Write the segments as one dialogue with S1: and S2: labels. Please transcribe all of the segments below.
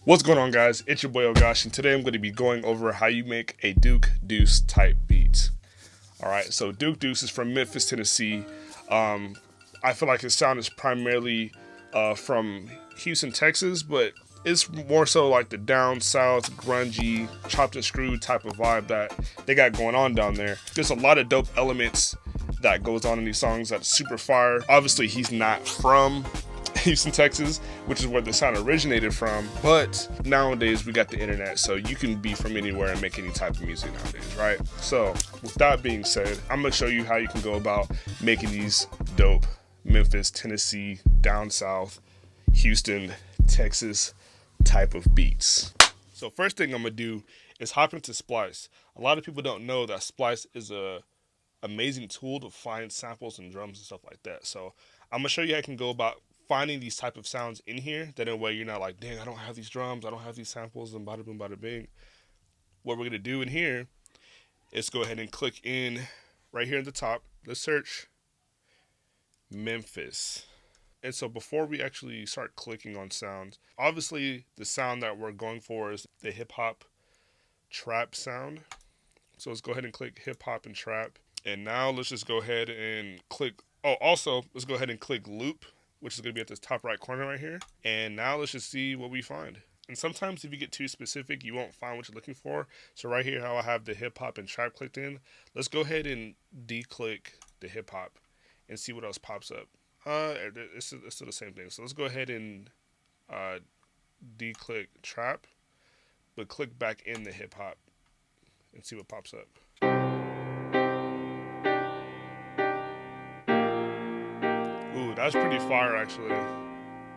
S1: What's going on, guys? It's your boy Ogash, and today I'm going to be going over how you make a Duke Deuce type beat. Alright, so Duke Deuce is from Memphis, Tennessee. I feel like his sound is primarily from Houston, Texas, but it's more so like the down south, grungy, chopped and screwed type of vibe that they got going on down there. There's a lot of dope elements that goes on in these songs that's super fire. Obviously, he's not from Houston, Texas, which is where the sound originated from. But nowadays we got the internet, so you can be from anywhere and make any type of music nowadays, right? So with that being said, I'm gonna show you how you can go about making these dope Memphis, Tennessee, down south, Houston, Texas type of beats. So first thing I'm gonna do is hop into Splice. A lot of people don't know that Splice is a amazing tool to find samples and drums and stuff like that. So I'm gonna show you how you can go about finding these type of sounds in here. That in a way you're not like, dang, I don't have these drums, I don't have these samples, and bada boom, bada bing. What we're gonna do in here is go ahead and click in right here at the top. Let's search Memphis. And so before we actually start clicking on sounds, obviously the sound that we're going for is the hip hop trap sound. So let's go ahead and click hip hop and trap. And now let's just go ahead and click, also let's go ahead and click loop, which is going to be at this top right corner right here. And now let's just see what we find. And sometimes if you get too specific, you won't find what you're looking for. So right here, how I have the hip hop and trap clicked in, let's go ahead and declick the hip hop and see what else pops up. It's still the same thing. So let's go ahead and declick trap, but click back in the hip hop and see what pops up. Ooh, that's pretty fire, actually.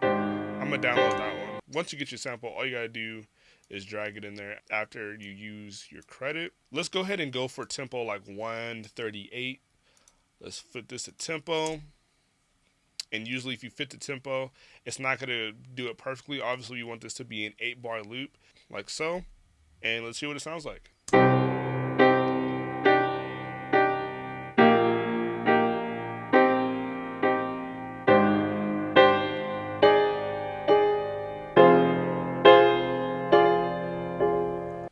S1: I'm gonna download that one. Once you get your sample, all you gotta do is drag it in there after you use your credit. Let's go ahead and go for tempo like 138. Let's fit this to tempo. And usually if you fit the tempo, it's not gonna do it perfectly. Obviously, you want this to be an 8-bar loop, like so. And let's see what it sounds like.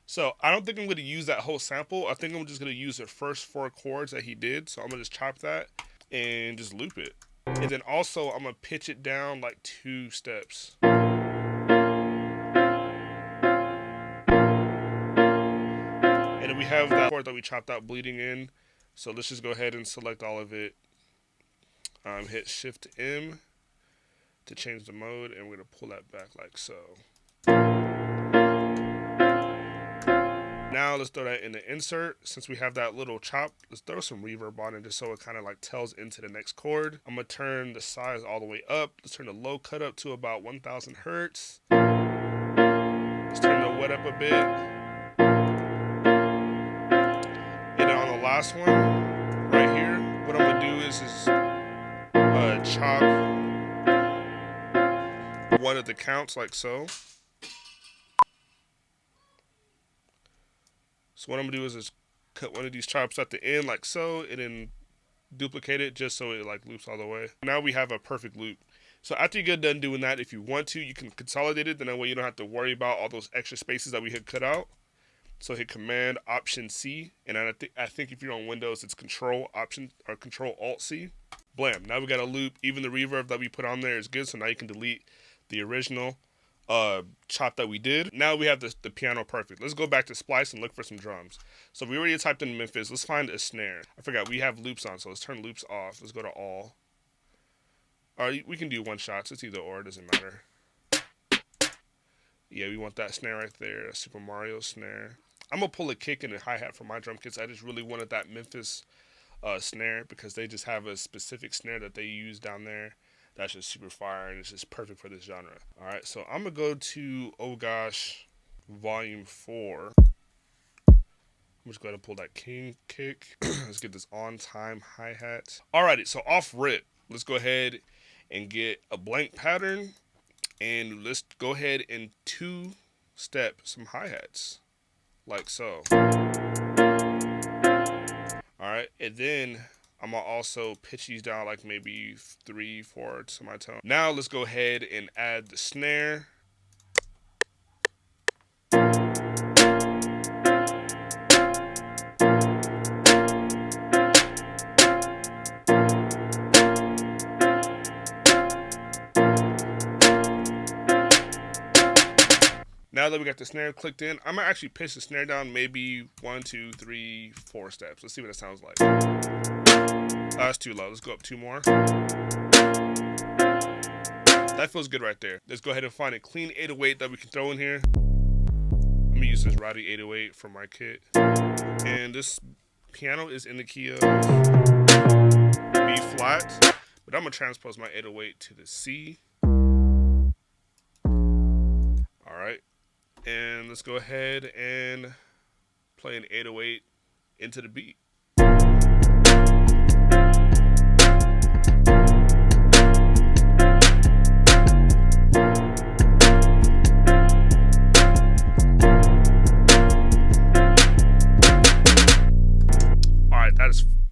S1: So I don't think I'm going to use that whole sample. I think I'm just going to use the first 4 chords that he did. So I'm going to just chop that and just loop it. And then also I'm going to pitch it down like 2 steps. And then we have that chord that we chopped out bleeding in. So let's just go ahead and select all of it. Hit Shift M to change the mode, and we're going to pull that back like so. Now let's throw that in the insert. Since we have that little chop, let's throw some reverb on it just so it kind of like tells into the next chord. I'm gonna turn the size all the way up. Let's turn the low cut up to about 1000 hertz. Let's turn the wet up a bit. And then on the last one, right here, what I'm gonna do is chop one of the counts like so. So what I'm gonna do is just cut one of these chops at the end like so, and then duplicate it just so it like loops all the way. Now we have a perfect loop. So after you get done doing that, if you want to, you can consolidate it. Then that way you don't have to worry about all those extra spaces that we had cut out. So hit Command Option C, and I think if you're on Windows, it's Control Alt C. Blam! Now we got a loop. Even the reverb that we put on there is good. So now you can delete the original chop that we did. Now we have the piano perfect. Let's go back to Splice and look for some drums. So we already typed in Memphis. Let's find a snare. I forgot we have loops on, so let's turn loops off. Let's go to all. We can do one shots. It's either or, it doesn't matter. Yeah, we want that snare right there, a Super Mario snare. I'm gonna pull a kick and a hi-hat from my drum kits. I just really wanted that Memphis snare because they just have a specific snare that they use down there. That's just super fire, and it's just perfect for this genre. All right, so I'm gonna go to Oh Gosh Volume 4. I'm just going to pull that king kick. Let's get this on time hi-hat. Alrighty, so off rip, let's go ahead and get a blank pattern, and let's go ahead and 2-step some hi-hats, like so. Alright, and then I'm going to also pitch these down like maybe 3/4 semitone. Now let's go ahead and add the snare. Now that we got the snare clicked in, I'm gonna actually pitch the snare down maybe 1, 2, 3, 4 steps. Let's see what it sounds like. That's too low. Let's go up 2 more. That feels good right there. Let's go ahead and find a clean 808 that we can throw in here. I'm gonna use this Roddy 808 from my kit. And this piano is in the key of B flat, but I'm gonna transpose my 808 to the C. Alright. And let's go ahead and play an 808 into the beat.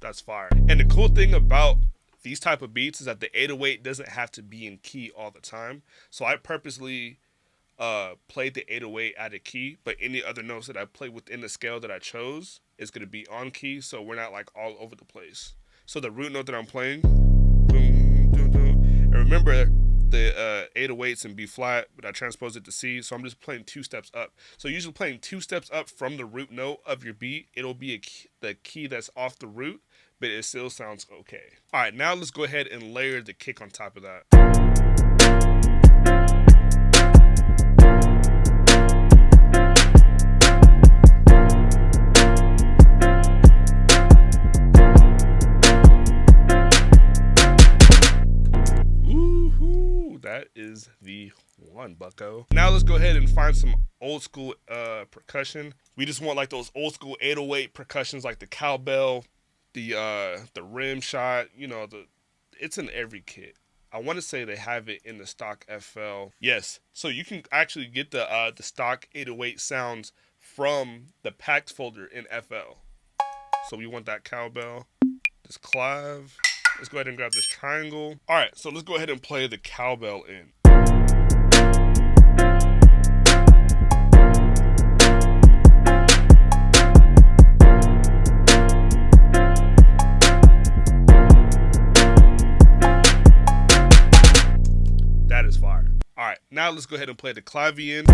S1: That's fire. And the cool thing about these type of beats is that the 808 doesn't have to be in key all the time. So I purposely played the 808 out of key, but any other notes that I play within the scale that I chose is going to be on key, so we're not like all over the place. So the root note that I'm playing, boom, boom, boom, and remember the 808's in B flat, but I transposed it to C, so I'm just playing 2 steps up. So usually playing 2 steps up from the root note of your beat, it'll be the key that's off the root, but it still sounds okay. All right, now let's go ahead and layer the kick on top of that. Woohoo! That is the one, bucko. Now let's go ahead and find some old school percussion. We just want like those old school 808 percussions, like the cowbell, the rim shot, you know, it's in every kit. I want to say they have it in the stock FL. Yes, so you can actually get the stock 808 sounds from the packs folder in FL. So we want that cowbell, this clav. Let's go ahead and grab this triangle. All right, so let's go ahead and play the cowbell in. That is fire. All right, now let's go ahead and play the clavier in.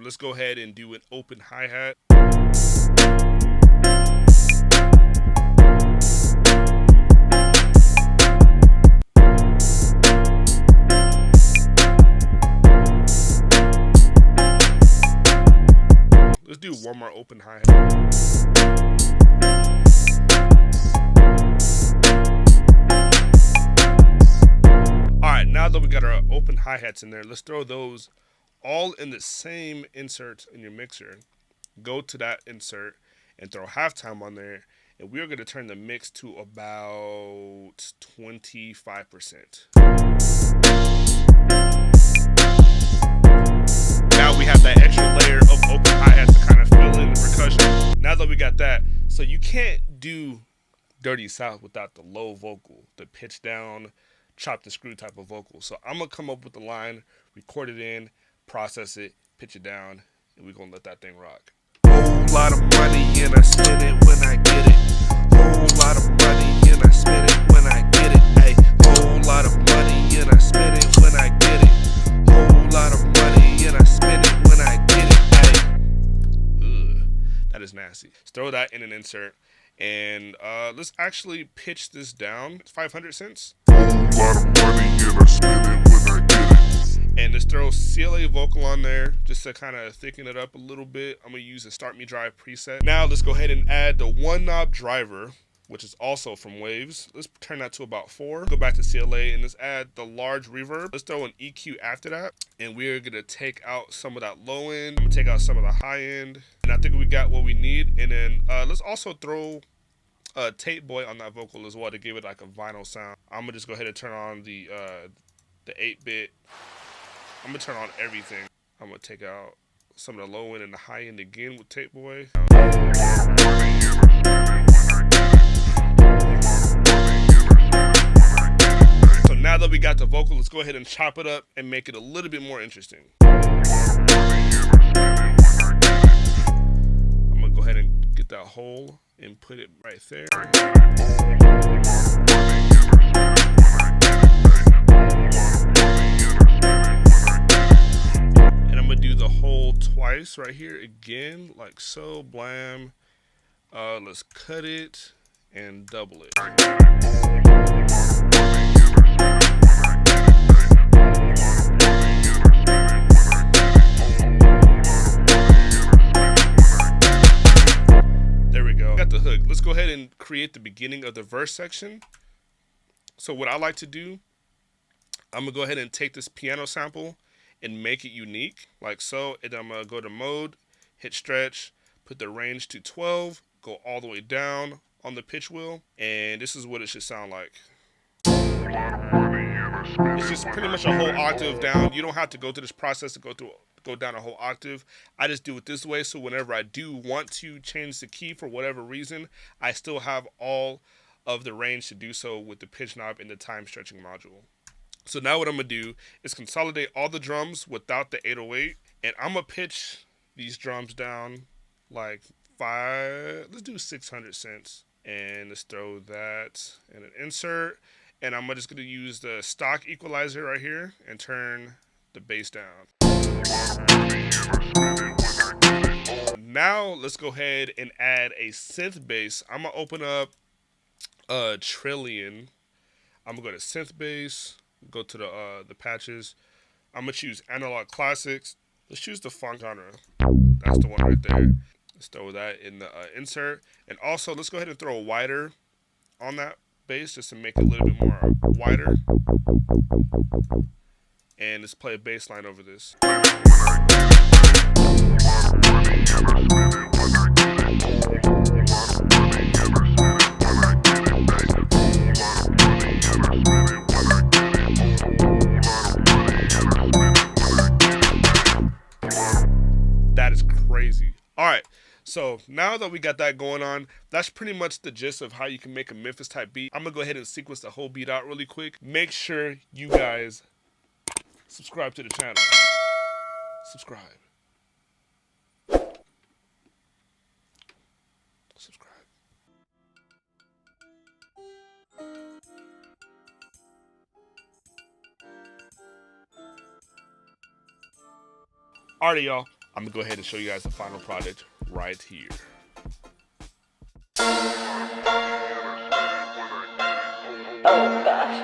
S1: Let's go ahead and do an open hi-hat. Let's do one more open hi-hat. Alright, now that we got our open hi-hats in there, let's throw those all in the same insert in your mixer. Go to that insert and throw halftime on there, and we're going to turn the mix to about 25%. Now we have that extra layer of open hi-hats to kind of fill in the percussion. Now that we got that, so you can't do Dirty South without the low vocal, the pitch down, chop the screw type of vocal. So I'm going to come up with the line, record it in, process it, pitch it down, and we're gonna let that thing rock. Whole lot of money and I spend it when I get it. Whole lot of money and I spend it when I get it. Ay, whole lot of money and I spend it when I get it. Whole lot of money and I spend it when I get it. Ay. Ugh, that is nasty. Let's throw that in an insert, and let's actually pitch this down. It's 500 cents. Whole lot of money and I spend it when I get it. And let's throw CLA vocal on there just to kind of thicken it up a little bit. I'm going to use the Start Me Drive preset. Now let's go ahead and add the one knob driver, which is also from Waves. Let's turn that to about 4. Go back to CLA and let's add the large reverb. Let's throw an EQ after that. And we're going to take out some of that low end. I'm going to take out some of the high end. And I think we got what we need. And then let's also throw a tape boy on that vocal as well to give it like a vinyl sound. I'm going to just go ahead and turn on the 8-bit. I'm going to turn on everything. I'm going to take out some of the low end and the high end again with Tape Boy. So now that we got the vocal, let's go ahead and chop it up and make it a little bit more interesting. I'm gonna go ahead and get that hole and put it right there. And I'm gonna do the hole twice right here again, like so, blam. Let's cut it and double it. There we go. Got the hook. Let's go ahead and create the beginning of the verse section. So what I like to do, I'm gonna go ahead and take this piano sample and make it unique, like so. And I'm gonna go to mode, hit stretch, put the range to 12, go all the way down on the pitch wheel, and this is what it should sound like. It's just pretty much a whole octave down. You don't have to go through this process to go down a whole octave. I just do it this way, so whenever I do want to change the key for whatever reason, I still have all of the range to do so with the pitch knob and the time stretching module. So now what I'm gonna do is consolidate all the drums without the 808, and I'm gonna pitch these drums down like let's do 600 cents, and let's throw that in an insert, and I'm just gonna use the stock equalizer right here and turn the bass down. Now let's go ahead and add a synth bass. I'm gonna open up Trillion. I'm gonna go to synth bass, go to the patches. I'm gonna choose Analog Classics. Let's choose the funk genre. That's the one right there. Let's throw that in the insert. And also, let's go ahead and throw a wider on that bass just to make it a little bit more wider. And let's play a bass line over this. That is crazy. All right. So now that we got that going on, that's pretty much the gist of how you can make a Memphis type beat. I'm gonna go ahead and sequence the whole beat out really quick. Make sure you guys subscribe to the channel. Subscribe. Subscribe. Alrighty, y'all. I'm gonna go ahead and show you guys the final product right here.
S2: Oh gosh. Oh gosh.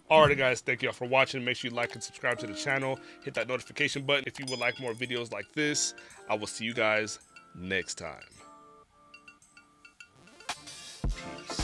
S1: Alrighty guys, thank you all for watching. Make sure you like and subscribe to the channel. Hit that notification button if you would like more videos like this. I will see you guys next time. Peace.